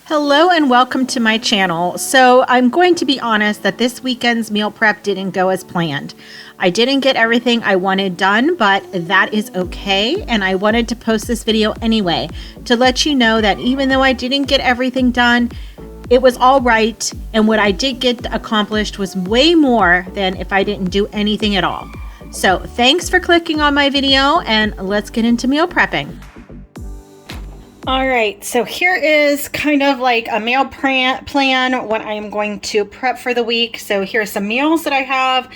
Hello and welcome to my channel. So I'm going to be honest that this weekend's meal prep didn't go as planned. I didn't get everything I wanted done, but that is okay. And I wanted to post this video anyway to let you know that even though I didn't get everything done, it was all right. And what I did get accomplished was way more than if I didn't do anything at all. So thanks for clicking on my video and let's get into meal prepping. All right, so here is kind of like a meal plan, what I'm going to prep for the week. So here's some meals that I have,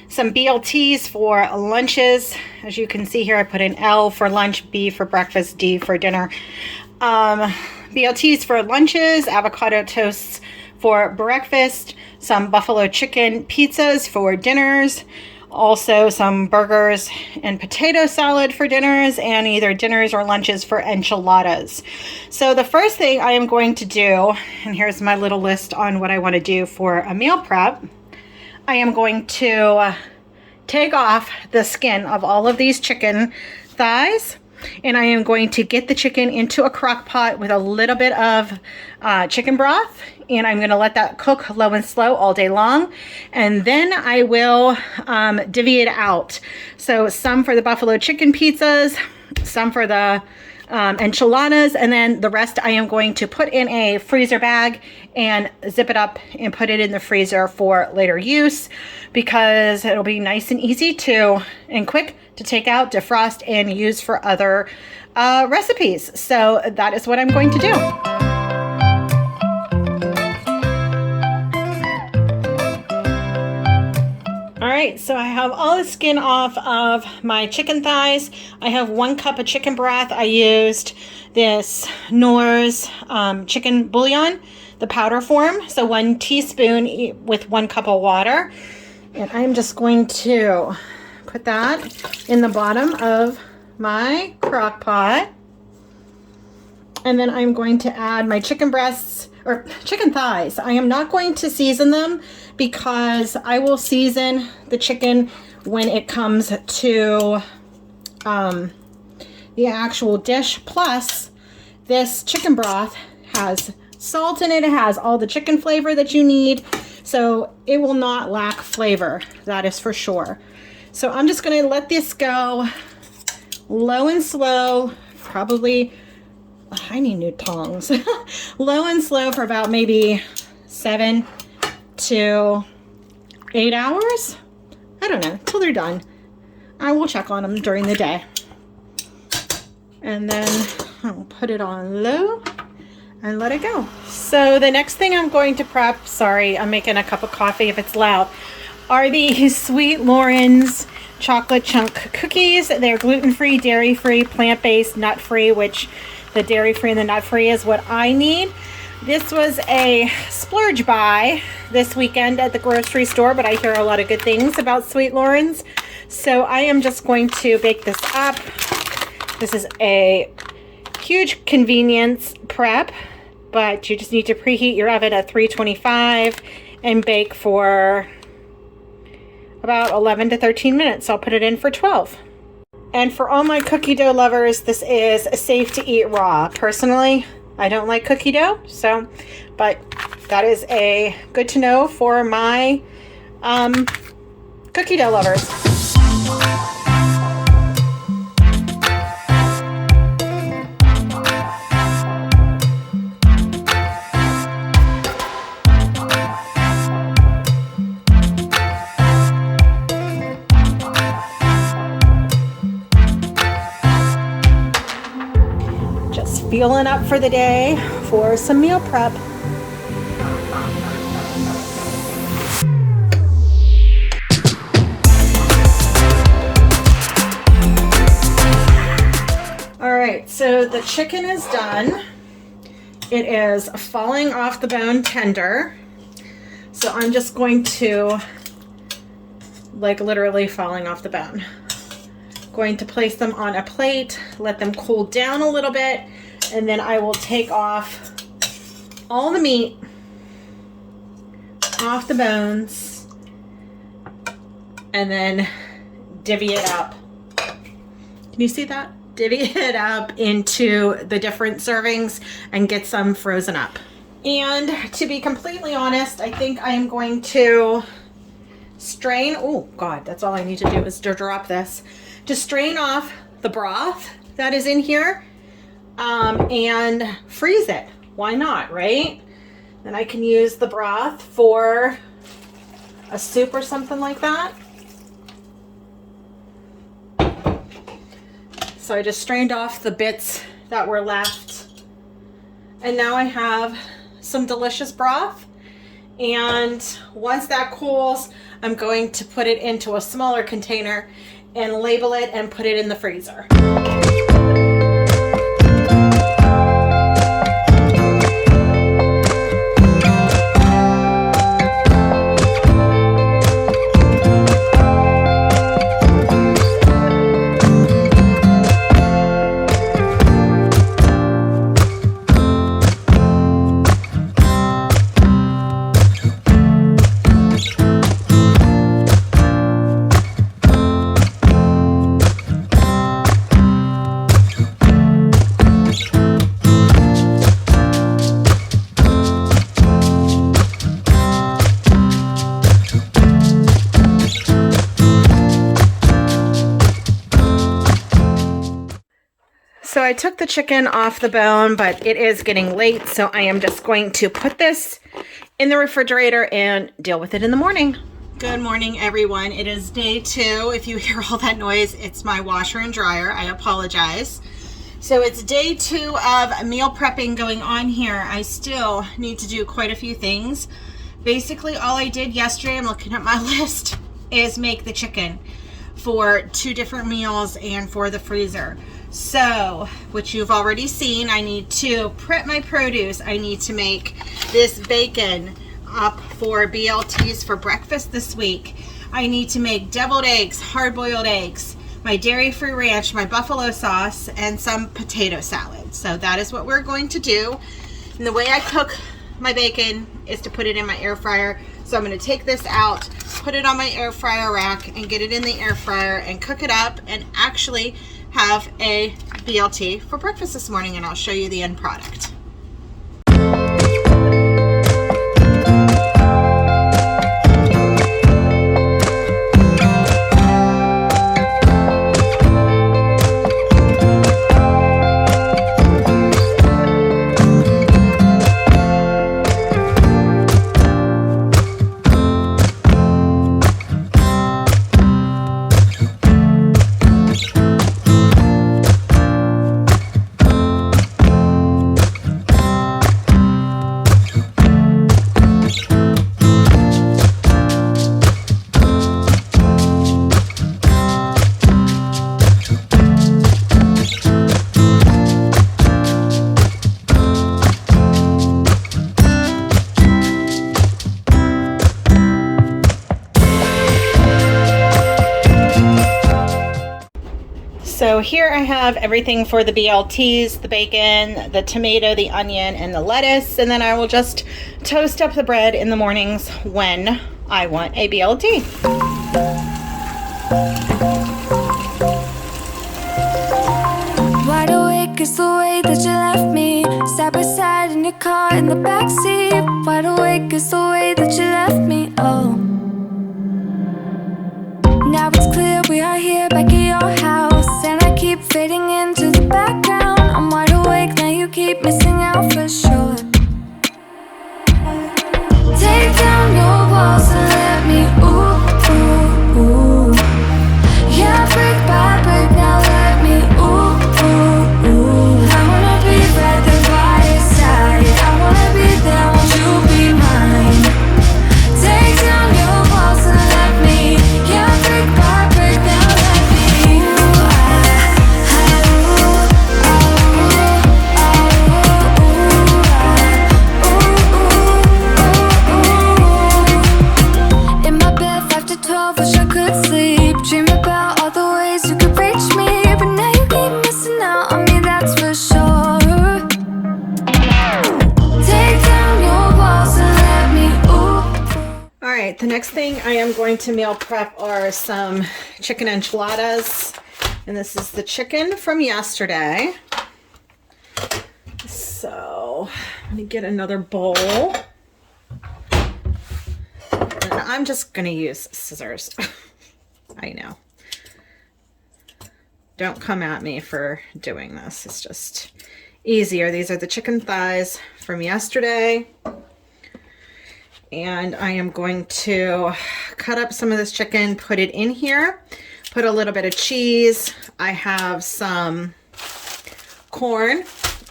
some BLTs for lunches. As you can see here, I put in L for lunch, B for breakfast, D for dinner. BLTs for lunches, avocado toasts for breakfast, some buffalo chicken pizzas for dinners, also some burgers and potato salad for dinners, and either dinners or lunches for enchiladas. So the first thing I am going to do, and here's my little list on what I want to do for a meal prep. I am going to take off the skin of all of these chicken thighs, and I am going to get the chicken into a crock pot with a little bit of chicken broth, and I'm going to let that cook low and slow all day long, and then I will divvy it out. So some for the buffalo chicken pizzas, some for the enchiladas, and then the rest I am going to put in a freezer bag and zip it up and put it in the freezer for later use, because it'll be nice and easy to and quick to take out, defrost, and use for other recipes. So that is what I'm going to do. All right, so I have all the skin off of my chicken thighs. I have 1 cup of chicken broth. I used this Knorr's chicken bouillon, the powder form. So 1 teaspoon with 1 cup of water. And I'm just going to put that in the bottom of my crock pot. And then I'm going to add my chicken breasts or chicken thighs. I am not going to season them because I will season the chicken when it comes to the actual dish. Plus, this chicken broth has salt in it. It has all the chicken flavor that you need, so it will not lack flavor. That is for sure. So I'm just going to let this go low and slow, probably, I need new tongs, low and slow for about maybe 7 to 8 hours. I don't know, until they're done. I will check on them during the day. And then I'll put it on low and let it go. So the next thing I'm going to prep, sorry, I'm making a cup of coffee if it's loud, are these Sweet Loren's chocolate chunk cookies. They're gluten-free, dairy-free, plant-based, nut-free, which the dairy-free and the nut-free is what I need. This was a splurge buy this weekend at the grocery store, but I hear a lot of good things about Sweet Loren's. So I am just going to bake this up. This is a huge convenience prep, but you just need to preheat your oven at 325 and bake for about 11 to 13 minutes. I'll put it in for 12. And for all my cookie dough lovers, this is safe to eat raw. Personally, I don't like cookie dough, but that is a good to know for my cookie dough lovers. Fueling up for the day for some meal prep. All right, so the chicken is done. It is falling off the bone tender. So I'm just going to, like literally falling off the bone. Going to place them on a plate, let them cool down a little bit, and then I will take off all the meat off the bones and then divvy it up. Can you see that? Divvy it up into the different servings and get some frozen up. And to be completely honest, I think I am going to strain, oh God, that's all I need to do is to drop this. To strain off the broth that is in here and freeze it. Why not, right? Then I can use the broth for a soup or something like that. So I just strained off the bits that were left. And now I have some delicious broth. And once that cools, I'm going to put it into a smaller container and label it and put it in the freezer. So I took the chicken off the bone, but it is getting late, so I am just going to put this in the refrigerator and deal with it in the morning. Good morning, everyone. It is day 2. If you hear all that noise, it's my washer and dryer. I apologize. So it's day 2 of meal prepping going on here. I still need to do quite a few things. Basically, all I did yesterday, I'm looking at my list, is make the chicken for 2 different meals and for the freezer. So, which you've already seen, I need to prep my produce. I need to make this bacon up for BLTs for breakfast this week. I need to make deviled eggs, hard-boiled eggs, my dairy-free ranch, my buffalo sauce, and some potato salad. So that is what we're going to do. And the way I cook my bacon is to put it in my air fryer. So I'm going to take this out, put it on my air fryer rack, and get it in the air fryer and cook it up and actually have a BLT for breakfast this morning, and I'll show you the end product. So here I have everything for the BLTs, the bacon, the tomato, the onion, and the lettuce. And then I will just toast up the bread in the mornings when I want a BLT. Wide awake is the way that you left me, side by side in your car in the backseat. Wide awake is the way that you left me, oh. Now it's clear we are here back at your house, and I keep fading into the background. I'm wide awake, now you keep missing out for sure. Take down your walls and let me, ooh, ooh, ooh. Yeah, brick by brick, now let me, ooh, ooh, ooh. I wanna be right there by your side, I wanna be there, won't you be mine? Take down your walls and let me, yeah, brick by brick, now let me, ooh, in my bed 5 to 12, wish I could sleep. Dream about all the ways you could reach me, but now you keep missing out on me, that's for sure. Take down your walls and let me, ooh. All right, the next thing I am going to meal prep are some chicken enchiladas. And this is the chicken from yesterday. So Let me get another bowl. And I'm just going to use scissors. I know. Don't come at me for doing this. It's just easier. These are the chicken thighs from yesterday. And I am going to cut up some of this chicken, put it in here, put a little bit of cheese. I have some corn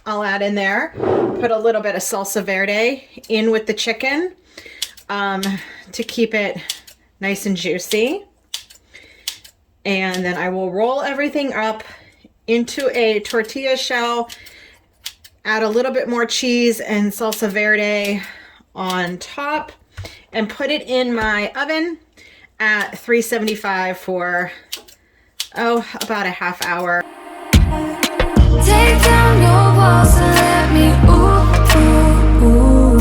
I'll add in there. Put a little bit of salsa verde in with the chicken to keep it nice and juicy. And then I will roll everything up into a tortilla shell, add a little bit more cheese and salsa verde on top, and put it in my oven at 375 for, about a half hour. Take down your walls and let me ooh, ooh, ooh.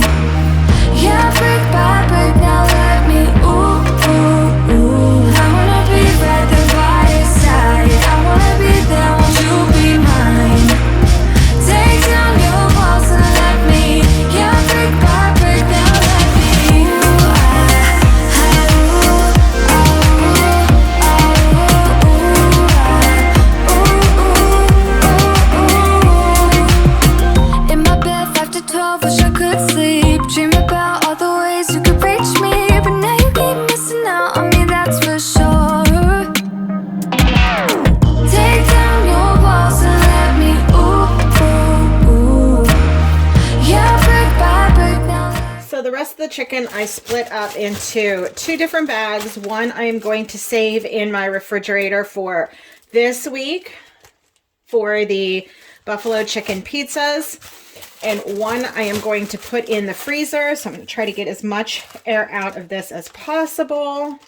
Yeah, brick by brick, now let me ooh, ooh, ooh. I wanna be right there by your side. I wanna be there, won't you be mine? Take down your walls and let me. Yeah, brick by brick, now let me. In my bed 5 to 12, wish I could sleep. Dream about all the ways you could reach me, but now you keep missing out on me, that's for sure. Take down your walls and let me ooh, ooh, ooh. Yeah, brick by brick now. So the rest of the chicken I split up into 2 different bags. One I am going to save in my refrigerator for this week for the buffalo chicken pizzas. And one I am going to put in the freezer. So I'm going to try to get as much air out of this as possible.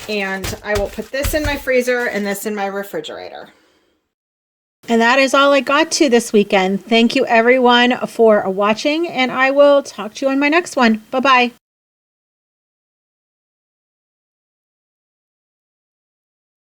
And I will put this in my freezer and this in my refrigerator. And that is all I got to this weekend. Thank you everyone for watching, and I will talk to you on my next one. Bye-bye.